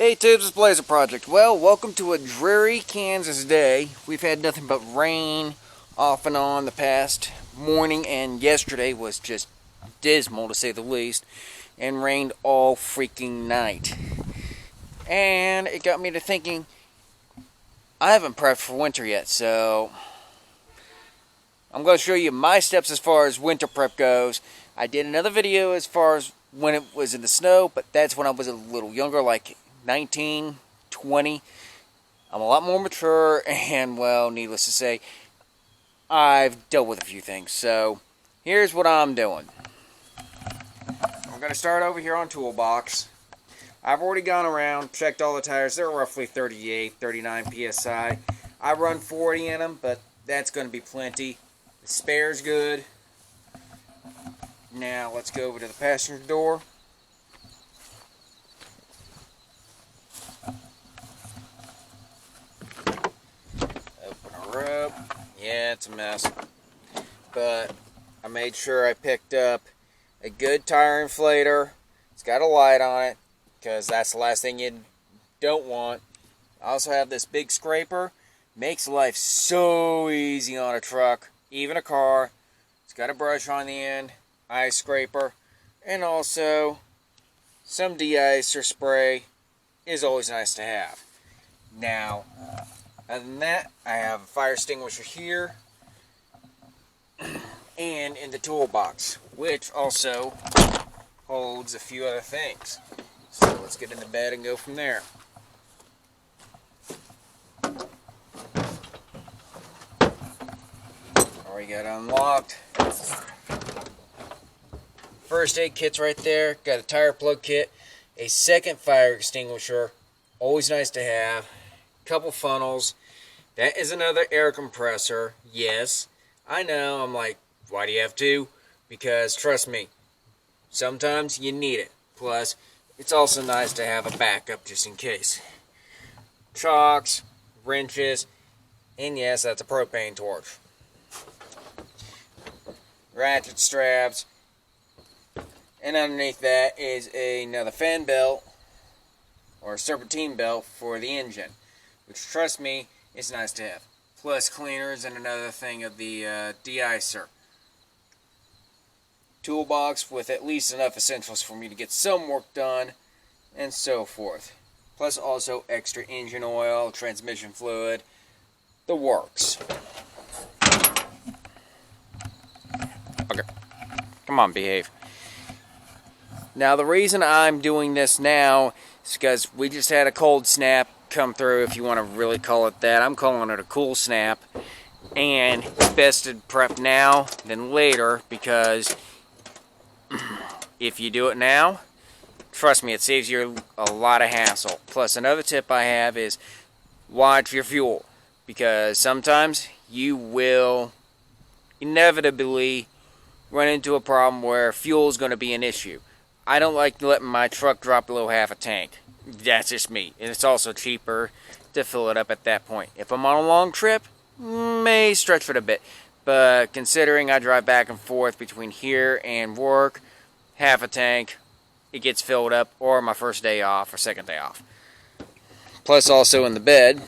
Hey Tubes, it's Blazer Project. Well, welcome to a dreary Kansas day. We've had nothing but rain off and on the past morning, and yesterday was just dismal to say the least, and rained all freaking night. And it got me to thinking, I haven't prepped for winter yet, so I'm going to show you my steps as far as winter prep goes. I did another video as far as when it was in the snow, but that's when I was a little younger, like 19, 20. I'm a lot more mature, and well, needless to say, I've dealt with a few things. So here's what I'm doing. I'm going to start over here on Toolbox. I've already gone around, checked all the tires. They're roughly 38, 39 PSI. I run 40 in them, but that's going to be plenty. The spare's good. Now let's go over to the passenger door. Open her up. Yeah, it's a mess. But I made sure I picked up a good tire inflator. It's got a light on it, because that's the last thing you don't want. I also have this big scraper. Makes life so easy on a truck, even a car. It's got a brush on the end, ice scraper, and also some de-icer spray is always nice to have. Now, other than that, I have a fire extinguisher here and in the toolbox, which also holds a few other things. So let's get into bed and go from there. Already got it unlocked. First aid kit's right there. Got a tire plug kit, a second fire extinguisher, always nice to have. Couple funnels. That is another air compressor. Yes, I know. I'm like, why do you have two? Because trust me, sometimes you need it. Plus, it's also nice to have a backup just in case. Chocks, wrenches, and yes, that's a propane torch. Ratchet straps, and underneath that is another fan belt or serpentine belt for the engine, which, trust me, is nice to have. Plus cleaners and another thing of the de-icer. Toolbox with at least enough essentials for me to get some work done, and so forth. Plus also extra engine oil, transmission fluid, the works. Okay, come on, behave. Now the reason I'm doing this now is because we just had a cold snap come through, if you want to really call it that. I'm calling it a cool snap, and it's best to prep now than later, because if you do it now, trust me, it saves you a lot of hassle. Plus another tip I have is watch your fuel, because sometimes you will inevitably run into a problem where fuel is going to be an issue. I don't like letting my truck drop below half a tank. That's just me. And it's also cheaper to fill it up at that point. If I'm on a long trip, may stretch it a bit. But considering I drive back and forth between here and work, half a tank, it gets filled up, or my first day off or second day off. Plus also in the bed,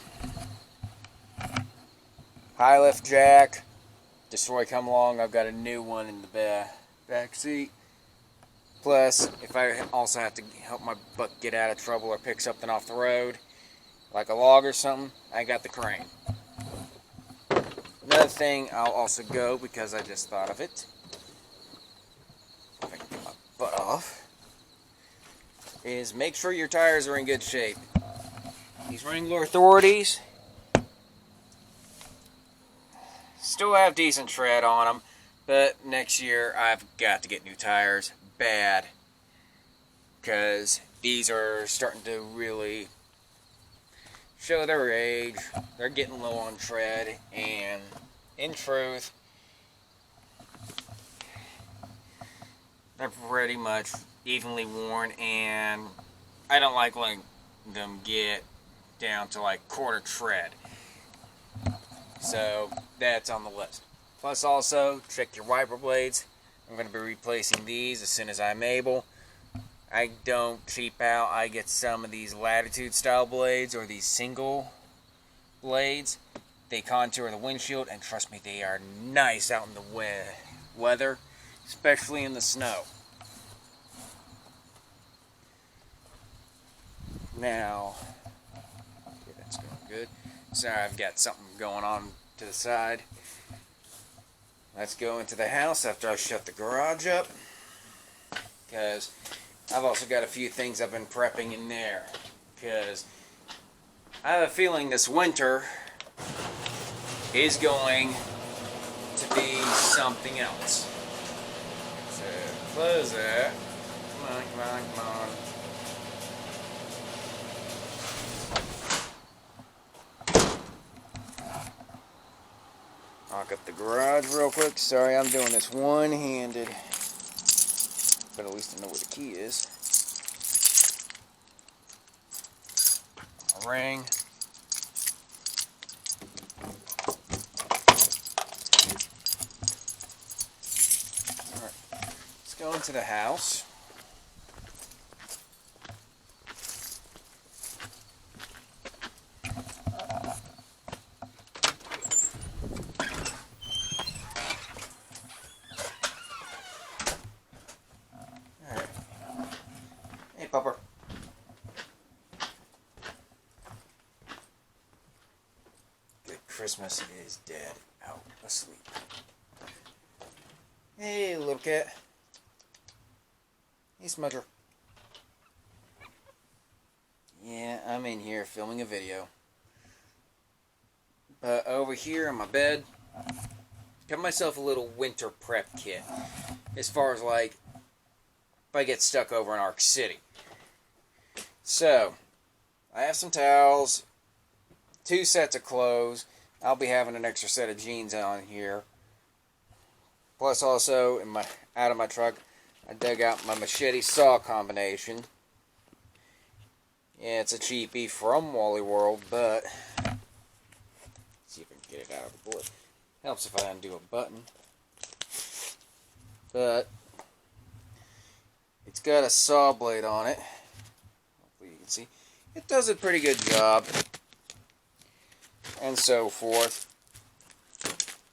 high lift jack. Destroy come along, I've got a new one in the back seat. Plus, if I also have to help my butt get out of trouble or pick something off the road, like a log or something, I got the crane. Another thing I'll also go, because I just thought of it, if I can get my butt off, is make sure your tires are in good shape. These Wrangler Authorities still have decent tread on them, but next year I've got to get new tires bad, because these are starting to really show their age. They're getting low on tread, and in truth, they're pretty much evenly worn, and I don't like letting them get down to like quarter tread. So that's on the list. Plus also check your wiper blades. I'm going to be replacing these as soon as I'm able. I don't cheap out. I get some of these latitude style blades or these single blades. They contour the windshield, and trust me, they are nice out in the weather, especially in the snow. Now, okay, that's going good. Sorry, I've got something going on to the side. Let's go into the house after I shut the garage up, because I've also got a few things I've been prepping in there, because I have a feeling this winter is going to be something else. So, close that. Come on, come on, come on. Lock up the garage real quick. Sorry, I'm doing this one-handed. But at least I know where the key is. A ring. Alright. Let's go into the house. Pupper. Good Christmas is dead out asleep. Hey, little cat. Hey, Smudger. Yeah, I'm in here filming a video. But over here on my bed, got myself a little winter prep kit. As far as like, if I get stuck over in Ark City. So, I have some towels, 2 sets of clothes. I'll be having an extra set of jeans on here. Plus also, out of my truck, I dug out my machete saw combination. Yeah, it's a cheapie from Wally World, but let's see if I can get it out of the board. Helps if I undo a button. But it's got a saw blade on it. You can see it does a pretty good job, and so forth.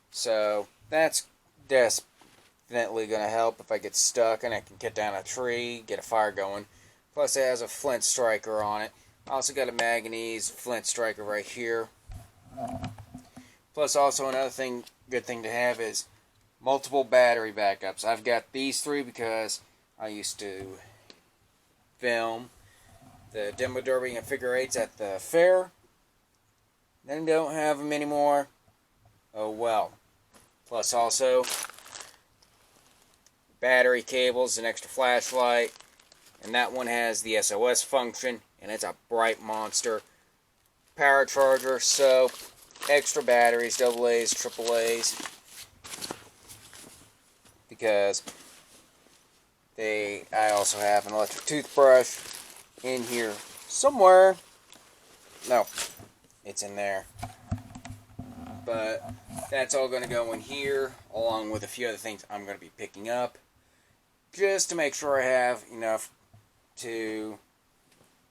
So that's definitely going to help if I get stuck and I can get down a tree, get a fire going. Plus it has a flint striker on it. I also got a manganese flint striker right here. Plus also another good thing to have is multiple battery backups. I've got these 3 because I used to film the demo derby and figure 8s at the fair. Then don't have them anymore. Oh well. Plus also battery cables, an extra flashlight, and that one has the SOS function, and it's a bright monster. Power charger, so extra batteries, AA's, AAA's, because I also have an electric toothbrush in here somewhere. No, it's in there. But that's all going to go in here, along with a few other things I'm going to be picking up, just to make sure I have enough to,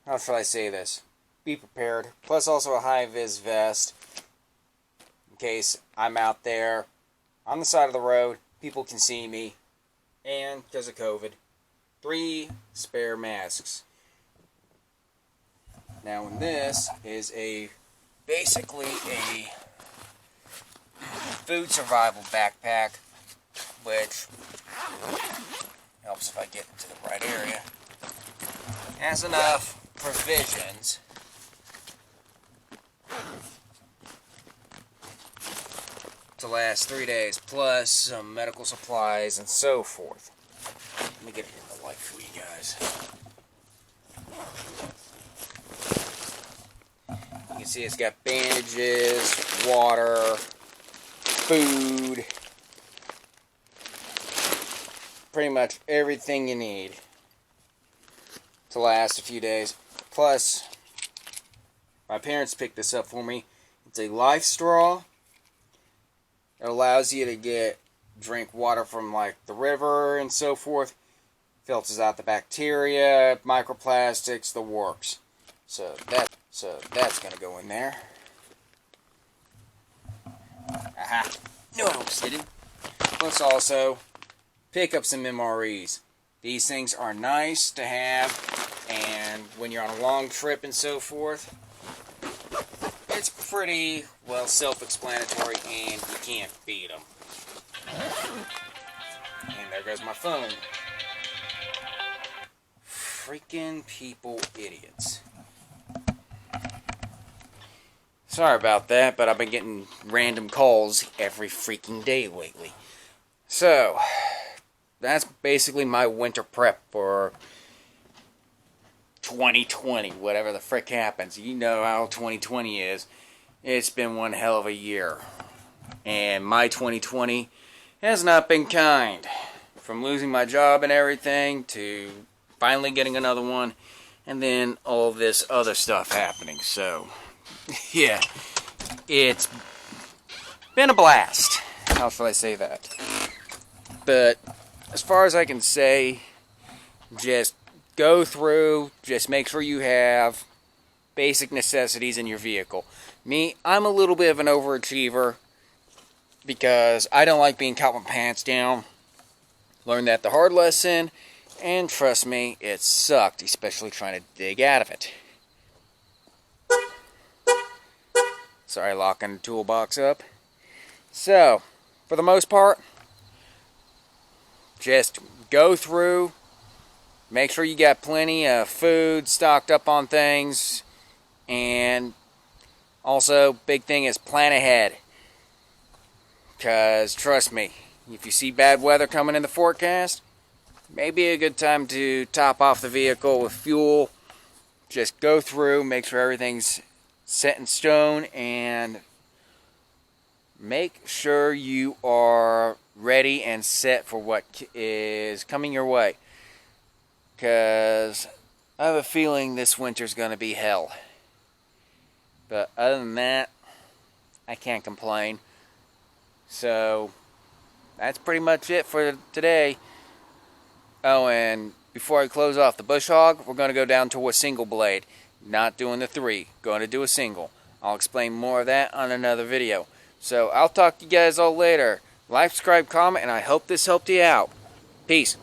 how shall I say this, be prepared. Plus also a high-vis vest, in case I'm out there on the side of the road, people can see me, and because of COVID, 3 spare masks. Now, and this is basically a food survival backpack, which helps if I get into the right area. It has enough provisions to last 3 days, plus some medical supplies and so forth. Let me get it in the light for you guys. You can see it's got bandages, water, food, pretty much everything you need to last a few days. Plus, my parents picked this up for me. It's a life straw. It allows you to drink water from like the river and so forth. Filters out the bacteria, microplastics, the works. So that's gonna go in there. Aha! No, I was kidding. Let's also pick up some MREs. These things are nice to have, and when you're on a long trip and so forth, it's pretty well self-explanatory, and you can't beat them. And there goes my phone. Freaking people idiots. Sorry about that, but I've been getting random calls every freaking day lately. So, that's basically my winter prep for 2020, whatever the frick happens. You know how 2020 is. It's been one hell of a year. And my 2020 has not been kind. From losing my job and everything to finally getting another one, and then all this other stuff happening. So, yeah, it's been a blast. How shall I say that? But as far as I can say, just go through, just make sure you have basic necessities in your vehicle. Me, I'm a little bit of an overachiever because I don't like being caught with my pants down. Learned that the hard lesson, and trust me, it sucked, especially trying to dig out of it. Sorry, locking the toolbox up. So, for the most part, just go through, make sure you got plenty of food stocked up on things, and also, big thing is plan ahead. Because, trust me, if you see bad weather coming in the forecast, maybe a good time to top off the vehicle with fuel. Just go through, make sure everything's set in stone, and make sure you are ready and set for what is coming your way. Because I have a feeling this winter's going to be hell. But other than that, I can't complain. So, that's pretty much it for today. Oh, and before I close off the bush hog, we're going to go down to a single blade. Not doing the 3. Going to do a single. I'll explain more of that on another video. So, I'll talk to you guys all later. Like, subscribe, comment, and I hope this helped you out. Peace.